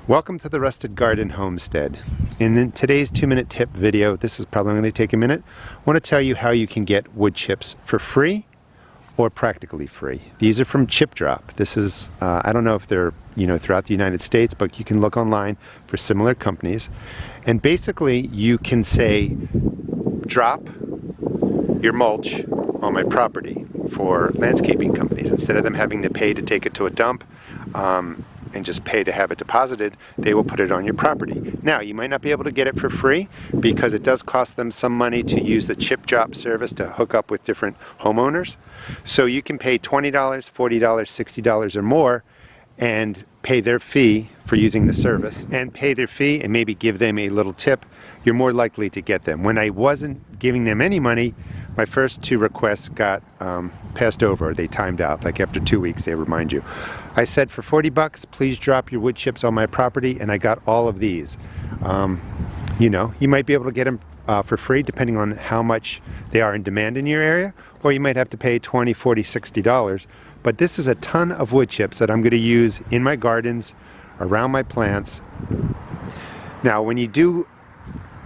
Welcome to the Rusted Garden Homestead. In today's 2-minute tip video, this is probably going to take a minute, I want to tell you how you can get wood chips for free or practically free. These are from Chip Drop. This is, I don't know if they're throughout the United States, but you can look online for similar companies. And basically you can say, drop your mulch on my property for landscaping companies. Instead of them having to pay to take it to a dump, and just pay to have it deposited, they will put it on your property. Now, you might not be able to get it for free because it does cost them some money to use the Chip Drop service to hook up with different homeowners. So you can pay $20, $40, $60 or more and pay their fee for using the service, and pay their fee and maybe give them a little tip. You're more likely to get them. When I wasn't giving them any money, my first 2 requests got passed over. They timed out. Like after 2 weeks, they remind you. I said, for 40 bucks, please drop your wood chips on my property, and I got all of these. You might be able to get them for free depending on how much they are in demand in your area, or you might have to pay $20, $40, $60. But this is a ton of wood chips that I'm going to use in my gardens, around my plants. Now, when you do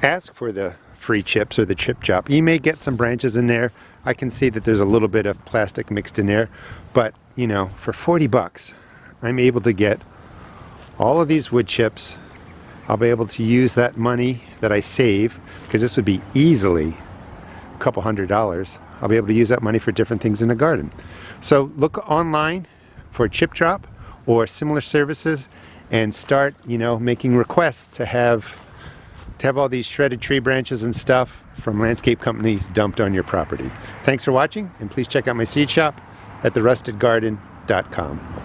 ask for the free chips or the chip drop, you may get some branches in there. I can see that there's a little bit of plastic mixed in there, but for 40 bucks, I'm able to get all of these wood chips. I'll be able to use that money that I save, because this would be easily a couple $100. I'll be able to use that money for different things in the garden. So look online for Chip Drop or similar services and start, making requests to have all these shredded tree branches and stuff from landscape companies dumped on your property. Thanks for watching, and please check out my seed shop at therustedgarden.com.